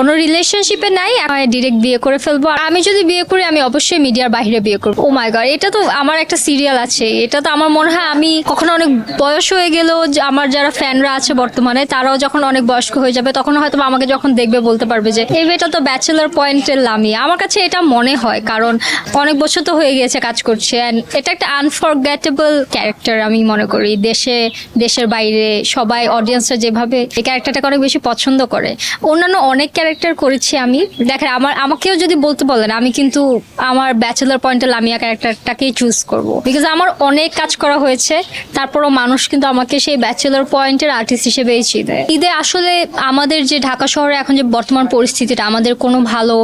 কোনো রিলেশনশিপে নাই, আমি ডিরেক্ট বিয়ে করে ফেলবো। আমি যদি বিয়ে করি আমি অবশ্যই মিডিয়ার বাইরে বিয়ে করবো। ও মাই গড, এটা তো আমার একটা সিরিয়াল আছে, এটা তো আমার মনে হয় আমি কখনো অনেক বয়স হয়ে গেলেও আমার যারা ফ্যানরা আছে বর্তমানে তারাও যখন অনেক বয়স্ক হয়ে যাবে তখন হয়তো আমাকে যখন দেখবে বলতে পারবে যে এই মেয়েটা তো ব্যাচেলার পয়েন্টের লামিয়া। আমার কাছে এটা মনে হয়, কারণ অনেক বছর তো হয়ে গিয়েছে কাজ করছে, অ্যান্ড এটা একটা আনফরগেটেবল ক্যারেক্টার আমি মনে করি। দেশের বাইরে সবাই অডিয়েন্সরা যেভাবে এই ক্যারেক্টারটাকে অনেক বেশি পছন্দ করে। অন্যান্য অনেক ক্যারেক্টার করেছি আমি, দেখেন আমাকেও যদি বলতে বলেন আমি কিন্তু আমার ব্যাচেলার পয়েন্টের লামিয়া ক্যারেক্টারটাকেই চুজ করব, বিকজ আমার অনেক কাজ করা হয়েছে, তারপরও মানুষ কিন্তু আমাকে সেই ব্যাচেলার পয়েন্টের আর্টিস্ট হিসেবেই চিনে। ঈদে আসলে আমাদের যে ঢাকা শহরে এখন যে বর্তমান পরিস্থিতিটা, আমাদের কোনো ভালো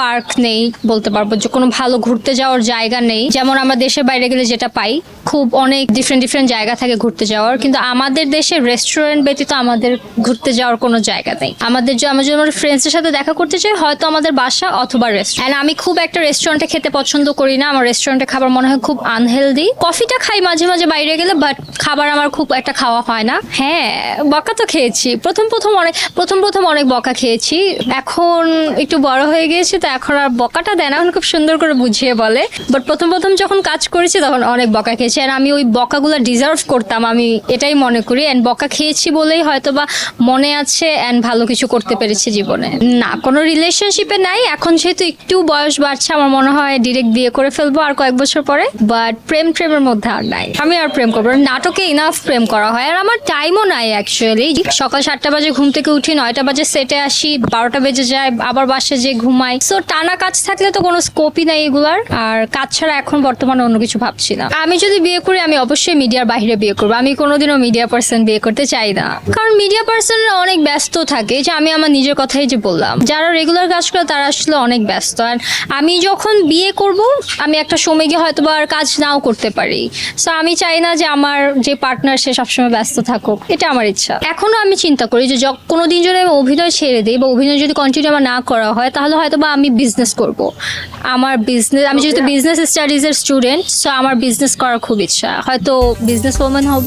পার্ক নেই বলতে পারবো, যে কোনো ভালো ঘুরতে যাওয়ার জায়গা নেই। যেমন আমরা দেশের বাইরে গেলে যেটা পাই, খুব অনেক ডিফারেন্ট জায়গা থাকে ঘুরতে যাওয়ার, কিন্তু আমাদের দেশে রেস্টুরেন্ট ব্যতীত আমাদের ঘুরতে যাওয়ার কোনো জায়গা নেই। আমরা যদি আমার ফ্রেন্ডসের সাথে দেখা করতে চাই হয়তো আমাদের বাসা অথবা রেস্টুরেন্ট। আমি খুব একটা রেস্টুরেন্টে খেতে পছন্দ করি না, আমার রেস্টুরেন্টে খাবার মনে হয় খুব আনহেলদি। কফিটা খাই মাঝে মাঝে বাইরে গেলে, বাট খাবার আমার খুব একটা খাওয়া হয় না। হ্যাঁ, বকা তো খেয়েছি প্রথম অনেক বকা খেয়েছি, এখন একটু বড় হয়ে গিয়েছি তো এখন আর বকাটা দেয় না, এখন খুব সুন্দর করে বুঝিয়ে বলে। বাট প্রথম যখন কাজ করেছি তখন অনেক বকা খেয়েছি, আর আমি ওই বকাগুলো ডিজার্ভ করতাম, আমি এটাই মনে করি। অ্যান্ড বকা খেয়েছি বলেই হয়তো বা মনে আছে অ্যান্ড ভালো কিছু করতে পেরেছি জীবনে। না, কোনো রিলেশনশিপে নাই, এখন যেহেতু একটু বয়স বাড়ছে আমার মনে হয় ডিরেক্ট বিয়ে করে ফেলবো আর কয়েক বছর পরে। বাট প্রেমের মধ্যে আর নাই, আমি আর প্রেম করবো না। নাটকে ইনাফ প্রেম করা হয়, আর আমার টাইমও নাই অ্যাকচুয়ালি। সকাল 7টা বাজে ঘুম থেকে উঠি, 9টা বাজে সেটে আসি, 12টা বেজে যায়, আবার বাসায় যে ঘুমাই। সো টানা কাজ থাকলে তো কোনো স্কোপই নাই এগুলার, আর কাজ ছাড়া এখন বর্তমানে অন্য কিছু ভাবছি না। আমি যদি বিয়ে করি আমি অবশ্যই মিডিয়ার বাইরে বিয়ে করবো। আমি কোনোদিনও মিডিয়া পার্সন বিয়ে করতে চাই না, কারণ মিডিয়া পার্সনরা অনেক ব্যস্ত থাকে। যে আমি আমার নিজের কথাই যে বললাম, যারা রেগুলার কাজ করে তারা আসলে অনেক ব্যস্ত। আর আমি যখন বিয়ে করব আমি একটা সময় গিয়ে হয়তো আর কাজ নাও করতে পারি। সো আমি চাই না যে আমার যে পার্টনার সে সবসময় ব্যস্ত থাকুক, এটা আমার ইচ্ছা। এখনো আমি চিন্তা করি যে কোনোদিন যদি আমি অভিনয় ছেড়ে দিই বা অভিনয় যদি কন্টিনিউ আমার না করা হয় তাহলে হয়তো বা আমি বিজনেস করব। আমি যেহেতু বিজনেস স্টাডিজের স্টুডেন্ট, সো আমার বিজনেস করার খুব ইচ্ছা, হয়তো বিজনেস ওম্যান হব।